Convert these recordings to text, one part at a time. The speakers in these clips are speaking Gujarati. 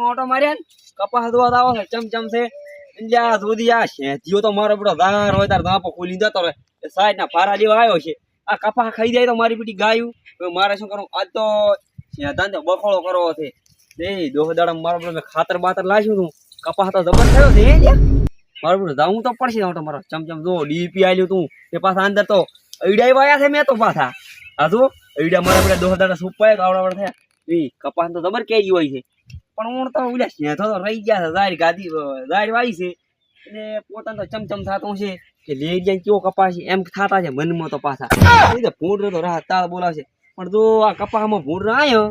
ઓટો માર્યા ને કપાસ ધોવા આવો છે ચમચમ છે ઇન્ડિયા સુધી આ શેતીઓ તો મારો બધો ધાર હોય તાર ધાપો ખોલી જતો રહે સાઈડ ના ફારા લેવા આવ્યો છે આ કપાસ ખાઈ જાય તો મારી બેટી ગાયું મારે શું કરું આજ તો શેતાન તો બખોળો કરવો છે એ દોહ દાડા મારો બધો ખાતર બાતર લાવ્યું તું કપાસ તો જબર થયો છે મારું બધું જાવું તો પડશે ઓટો મારો ચમચમ જો ડીપી આલ્યું તું એ પાછા અંદર તો અઈડા વાયા છે મેં તો પાછા હા જો અઈડા મારા બધા દોહ દાડા સુપાય તો આવડા થયા એ કપાસ તો જબર કેરી હોય છે પણ હું તો ઉલ્યા શેઠો તો રહી ગયા છે જારી ગાદી જારી વાઈ છે એટલે પોતાને તો ચમચમ થતું છે કે લઈ જાય કેવો કપાસ એમ થતા છે મનમાં તો પાછા ભૂંડ તો રાહ તાળ બોલાવશે પણ જો આ કપાસમાં ભૂંડ આવ્યો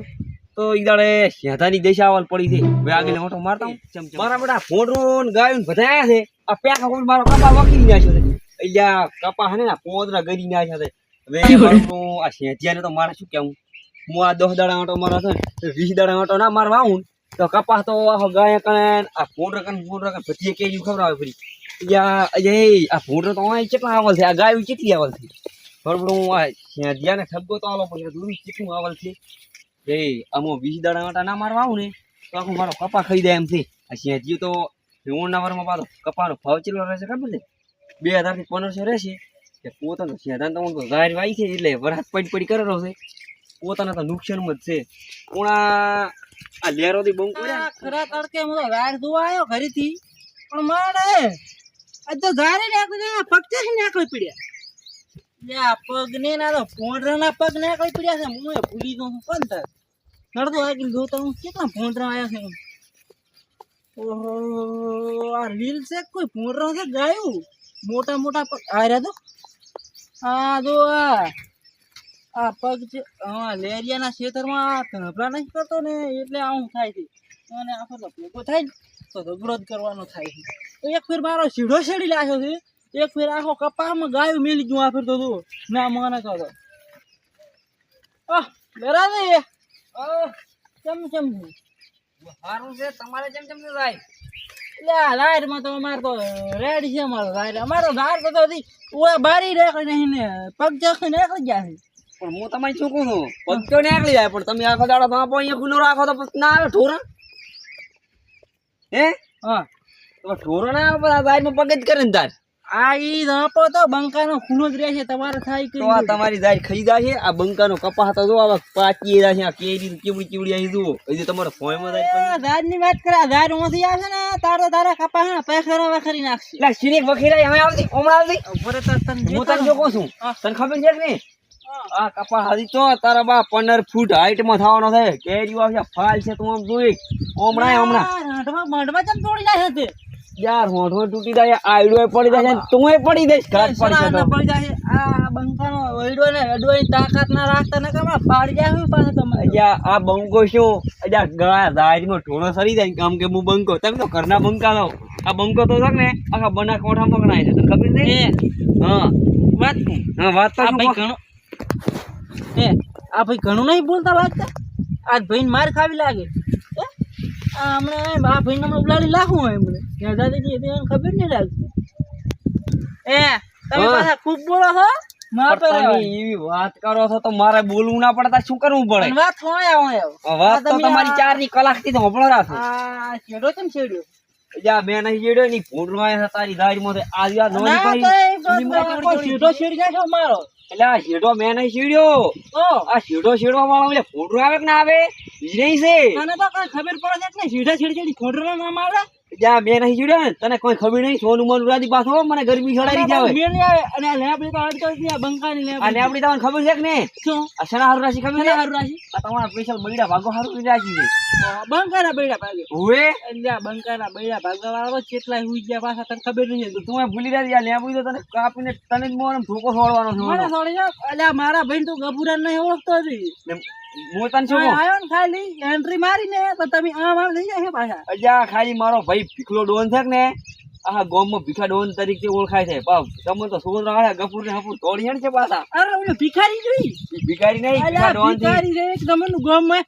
તો ઈદાડે શેઠાની દેશાવલ પડી છે હવે આગળ ઓટો મારતા ચમચમ મારા બધા ભૂંડ ગાયું બધા આવ્યા છે આ પેખા કોઈ મારો કપાસ વખી નાખ્યો છે અહીંયા કપાસ ને પોદરા ગરી નાખ્યા છે હવે આ શેઠિયાને તો મારે શું કેવું હું આ 10 દાડા ઓટો મારા છે 20 દાડા ઓટો ના મારવા આવું તો કપાસ તો આખો ગાય કણ આ ભૂંડ ભજીએ કેરી ખવડાવે ફરી આ ભૂંડ તો અહીં કેટલા આવલ છે આ ગાયું કેટલી આવલ છે બરોબર હું આ શેઠિયાને ઠપકો તો આલો પણ દૂર કેટલું આવલ છે એ અમો 20 દાડા ઓટા ના મારવા આવું ને તો આખું મારો કપા ખાઈ જાય એમ છે આ શેઠિયું તો ઊંડના વારમાં પાછો કપાનો ભાવ ચેટલો રહેશે ખબર છે 2000 થી 1500 રહેશે કે પોતાનો શેઠાને તો હું ગાય વાઈ છે એટલે વરાત પડી કરેલો છે પોતાને તો નુકસાનમાં જ છે કોણા આ લેરો થી બંક કર્યા ખરા તડકે હું વાયર જોવા આવ્યો ઘરેથી પણ મારે આ તો ગારે નાખી પગતે નાખી પડ્યા લ્યા પગ ને ના તો ભોંડરાના પગ નાખી પડ્યા છે હું ભૂલી ગયો હું કોણ થાય નડતો આગળ જોતા હું કેટલા ભોંડરા આવ્યા છે ઓહો આ રીલ છે કોઈ ભોંડરા છે ગાયું મોટા મોટા પગ આર્યા તો આ જો આ પગ છે હા લેરિયાના ખેતરમાં ધબરા નહીં કરતો ને એટલે આવું થાય છે અને આખો તો ભેગો થાય ને તો ધબરો જ કરવાનો થાય છે તો એક ફેર મારો સીધો શેડી લાગ્યો છે એક ફેર આખો કપામાં ગાયું મેલી ગયું આ ફેર તો ના મને કહો બેરા દે ચમ સારું છે તમારે ચમ જાય એટલે આ લાઈટમાં તો અમારે તો રેડી છે અમારો લાઈટ અમારો ધાર તો ઓલા બારી રાખી નહીં ને પગ ચાખી નીકળી ગયા છે પણ હું તમારી શું કહું છું પગ તો નીકળી જાય પણ તમે આખો દાડો બાપો અહીંયા ખુલ્લો રાખો તો પછી ના આવે ઠોરા હે હા તો ઠોરો ના આવે બધા જાહેરમાં પગ જ કરે ને તાર આ ઈ ધાપો તો બંકાનો ખૂનો જ રહે છે તમારે થાય કે તો આ તમારી જાહેર ખાઈ જાય છે આ બંકાનો કપાસ તો જો આવા પાકી જાય છે આ કેરી ચીવડી અહીં જુઓ હજી તમારો ફોયમાં જાય દાદની વાત કરે દાદ માંથી આવશે ને તારા કપાસ ને પેખરા વખરી નાખશે એટલે સિનિક વખેરાય અમે આવતી હમણાં આવતી ઉપર તો હું તને જો કહું છું તને ખબર છે કે નહીં આ કપાસ હજી તો તારા બા 15 ફૂટ હાઈટ માં થવાનો છે કેરી આવશે ફાલ છે તું આમ જોઈ હમણાં મંડમાં ચમ તોડી નાખે છે યાર હોઠો તૂટી જાય આઈડો પડી જાય તું પડી દઈશ ઘાટ પડી જાય પડી જાય આ બંકાનો ઓઈડો ને અડવાની તાકાત ના રાખતા ને કમા પાડી જાય પાછો તમે આ બંકો શું ગા દાજમાં ઢોળો સરી જાય કામ કે હું બંકો તમે તો ઘરના બંકા દો આ બંકો તો છે ને આખા બના કોઠા પકડાય છે તને ખબર છે હા વાત તો ભાઈ ઘણો આ ભાઈ ઘણું નહીં બોલતા લાગતા આ ભાઈને માર ખાવી લાગે હમણાં આ ભાઈને હમણાં ઉલાડી લાખું હોય એમને ત્યાં દાદાજી એને ખબર નહીં લાગતી તમે પાછા ખૂબ બોલો છો એવી વાત કરો છો તો મારે બોલવું ના પડતા શું કરવું પડે વાત વાત તો તમારી 4 ની કલાક થી હોપળો રાખો છેડો કેમ છેડ્યો મેં નહીં છેડ્યો ની ભૂંડમાં તારી દારી માં આ છેડો છેડી નાખ્યો મારો એટલે આ શેડો મેં નહીં છેડ્યો આ શેડો છેડવા વાળો ભૂંડું આવે કે ના આવે નહીં છે તને તો કઈ ખબર પડે છે ને સીધા છેડી ખોડરો નામ આવે જ્યાં મેં નહીં છેડ્યો ને તને કોઈ ખબર નહીં સોનું મન રાતી પાછો મને ગરમી છોડાઈ જાવે અને લેબડી તો અડતો છે બંકાની લેબડી આ લેબડી તમને ખબર છે કે ને શું આ શના હારું રાશિ ખબર છે હારું રાશિ આ તમારા સ્પેશિયલ બૈડા ભાગો હારું રાશિ છે બંકાના બૈડા ભાગે ઓએ એટલે બંકાના બૈડા ભાગવા વાળો કેટલાય હુઈ ગયા પાછા તને ખબર નહીં તો તું ભૂલી જાય યાર લેબડી તો તને કાપીને તને જ મોરમ ધોકો છોડવાનો છે મને છોડી જા એટલે મારા ભાઈ તો ગબુરા નહીં ઓળખતો હતી હું તને શું આયો ને ખાલી એન્ટ્રી મારીને તો તમે આમ થઈ જાય પાછા અજા ખાલી મારો ભાઈ ભીખલો ડોન છે ને આખા ગામમાં ભીખા ડોન તરીકે ઓળખાય છે બાપ તમે તો છોકરો આવે ગફુર ને હપુર તોડી છે પાછા અરે ઓલો ભિખારી જોઈ ભિખારી નહીં ભીખા ડોન ભિખારી રે એકદમ નું ગામમાં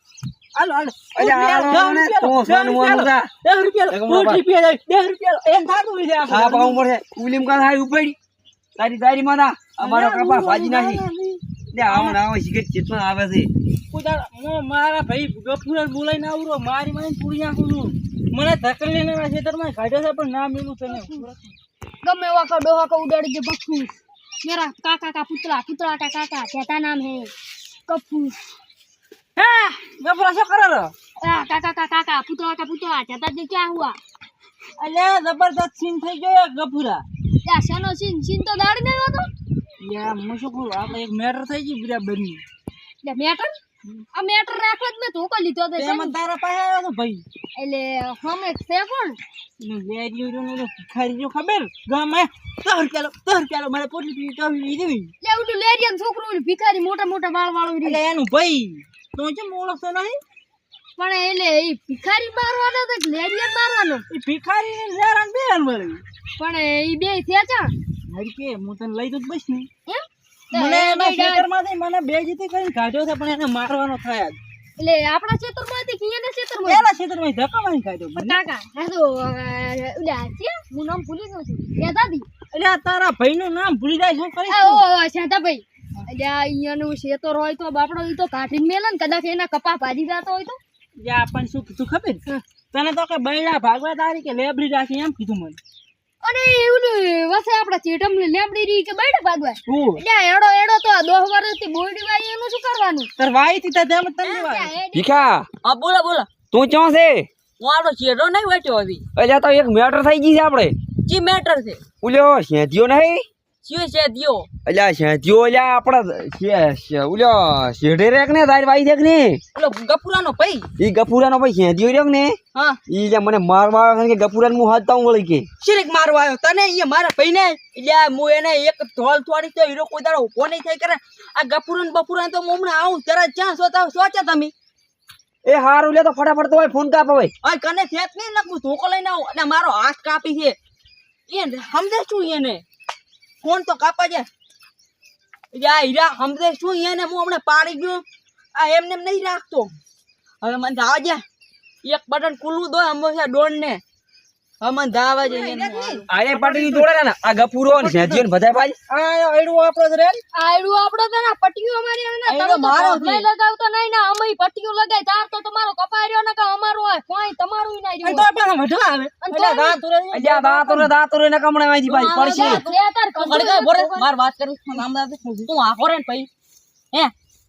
હાલો હાલો અજા તો સોનું મોનું જા 10 રૂપિયા 10 રૂપિયા એમ થાતું છે હા પાઉં પડે ઉલીમ કા થાય ઉપડી તારી દારી માં ના અમારો કપા ભાજી નાખી લે આવો ને આવો સિગરેટ કેટલા આવે છે હું મારા ભાઈ ગફુર બોલાઈને આવરો મારી મારી પૂરી નાખું છું મને ધકલી ને ખેતરમાં કાઢ્યો છે પણ ના મેલું તને गमे वाका डोहा का उड़ाड़ी दे बखूस मेरा काका का पुतला पुतला का काका कहता नाम है कपूस હા ગફુરા શું કરે રો काका का काका पुतला कहता दे क्या हुआ અલ્યા જબરદસ્ત સીન થઈ ગયો ગફુરા क्या शानो सीन तो दाड़ी नहीं होतो યા હું શું કહું આપણે એક મેટર થઈ ગઈ બરાબરની ले मैटर आ मैटर રાખત મે ધોકો લીધો તો તેમાં તારા પાસે આવ્યો તો ભાઈ એટલે હમે છે કોણ વેડિયો નો ખરીજો ખબર ગામે 10 કિલો મારે પોટલી પી તો દેવી લે ઉડું લેરિયન છોકરું ભિખારી મોટા મોટા વાળ વાળો એટલે એનું ભાઈ તો કેમ ઓળખતો નહીં પણ એટલે એ ભિખારી મારવાનો તો લેરિયન મારવાનો એ ભિખારી ને લેરાન બેન વળી પણ એ બે થયા ચા હરી કે હું તને લઈ દઉં બસ ને એમ મને એના ખેતરમાંથી મને બે જીતી કરીને કાઢ્યો છે પણ એને મારવાનો થયા એટલે આપણા ક્ષેત્રમાંથી કિયાના ક્ષેત્રમાં એના ખેતરમાં ધક્કા મારી કાઢ્યો પણ કાકા આ તો ઉડા છે હું નામ ભૂલી ગયો છું એ દાદી એટલે આ તારા ભાઈનું નામ ભૂલી જાય શું કરી ઓ શાંતા ભાઈ એટલે અહીંયાનું ક્ષેત્ર હોય તો બાપડો ઈ તો કાઢીને મેલે ને કદાચ એના કપા ભાજી જતો હોય તો યા પણ શું કીધું ખબર તને તો કે બૈડા ભાગવા તારી કે લેબડી રાખી એમ કીધું મને અને એવું વસે આપડા ચેટમ લેમડી રી કે બેડા ભાગવા હું એટલે એડો તો 10 વર્ષથી બોડી વાઈ એનું શું કરવાનું તાર વાઈ થી તેમ તને વાઈ ભીખા હા બોલો બોલો તું ક્યાં છે હું આપણો ચેડો નહીં વાટ્યો હવી એટલે તો એક મેટર થઈ ગઈ છે આપણે જી મેટર છે ઉલ્યો શેધ્યો નહીં શું છે દિયો એટલે શેધ્યો એટલે આપડા ઉલ્યો શેઢે રેક ને તારી વાઈ દેખ ને ઓલો ગફુરાનો ભાઈ ઈ ગફુરાનો ભાઈ શેધ્યો રેક ને હા ઈ જે મને મારવા આવે કે ગફુરાને હું હાથ તાઉં વળી કે શિરિક મારવા આવ્યો તને એ મારા ભાઈ ને એટલે હું એને એક ધોલ થોડી તો હીરો કોઈ દાડો ઉભો નહીં થઈ કરે આ ગફુરાન બફુરાન તો હું હમણાં આવું તરત ક્યાં સોચા તમે એ હારું લે તો ફટાફટ તો ભાઈ ફોન કાપ હવે આ કને ફેંક નહીં નાખું ધોકો લઈને આવું અને મારો હાથ કાપી છે એ સમજે શું એને ફોન તો કાપા છે આ હીરા સમજે શું એને હું હમણાં પાડી ગયો આ એમને એમ નહીં રાખતો હવે મને ધાવા છે એક બટન ખુલ્લું દો હંમેશા ડોન ને હવે મને ધાવા છે આરે પાટી જોડે ને આ ગફુરો ને શેધ્યો ને બધા ભાઈ આ એડું આપણો જ રે આયડું આપડો તો ના પટ્ટીઓ અમારી આવે ને આયડો મારો છે. તમે લગાવતો નહીં ને અમે પટ્ટીઓ લગાય તાર તો તમારો કપાર્યો ને કે અમારો હોય કોઈ તમારું ય નહીં અને તો આપણે મઢવા આવે એટલે દાંત ઉરે એટલે દાતરો ને કમણે વાંચી ભાઈ પડશે અડકા બોરે માર વાત કરું નામદાર તું આખો રે ભાઈ હે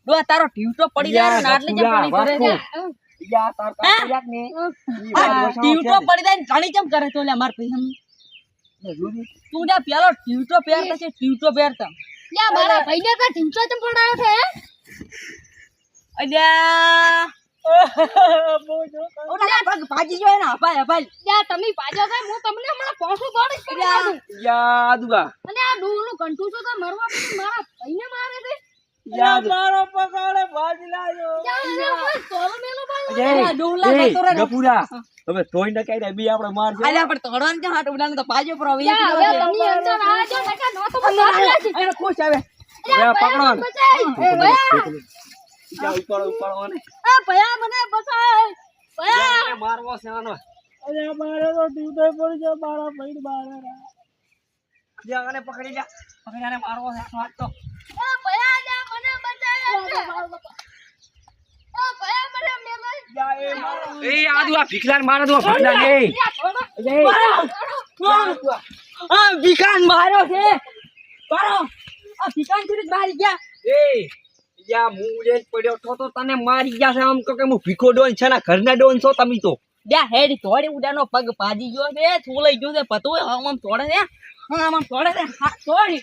દો તારો ટીવટો પડી જાય ને આટલી કેમ પાણી કરે છે યા તાર કાપી રાખ ને ટીવટો પડી જાય ને ઘણી કેમ કરે તો લે માર પૈસા તું જા પેલો ટીવટો પહેરતા છે ટીવટો પહેરતા લ્યા મારા ભાઈને તો ઢીંચો ચમ પડાયો છે અલ્યા ઓલા પગ ભાજી જો ને ભાઈ ભાઈ લ્યા તમે પાજો છે હું તમને હમણાં પોસું દોડીશ કરી નાખું. યા દુગા અને આ ડોલું કંટુ છો તો મરવા પછી મારા ભાઈને મારે છે યા મારો પગાડે ભાજી લાયો લ્યા તોલો મેલો ભાઈ જય ડોલા જતો રે ગફુરા તમે તોય ન કાઈ બી આપણે માર છે અલ્યા પણ તોડવાનું કે હાટ ઉડાને તો પાજો પર હવે લ્યા હવે તમે અંદર આવજો નકા નો તો મારી લાગી એને ખુશ આવે યા પકડો ને. એ ભયા યા ઉપાડો ને એ ભયા મને બચાય ભયા યા મારવો છે આનો અલ્યા મારે તો ટીવટો પડી જાય મારા ભાઈ બારે યા આને પકડી જા પકડી આને મારવો છે હાથ તો એ ભયા લ્યા મને બચાય એ ભયા મને મેલો એ આદુ આ ભીખલાન મારે તો ભીખલાન એ આ વિકાન માર્યો છે કરો આ વિકાન થી મારી ગયા એ યા મુજે પડ્યો તો તને મારી ગયા છે આમ તો કે હું ભીખો ડોન છે ના ઘરના ડોન છો તમે તો ડ્યા હેડ તોડી ઉડાનો પગ ભાજી ગયો છે છું લઈ ગયો છે પતો આમ તોડે છે આમ તોડે છે હા તોડી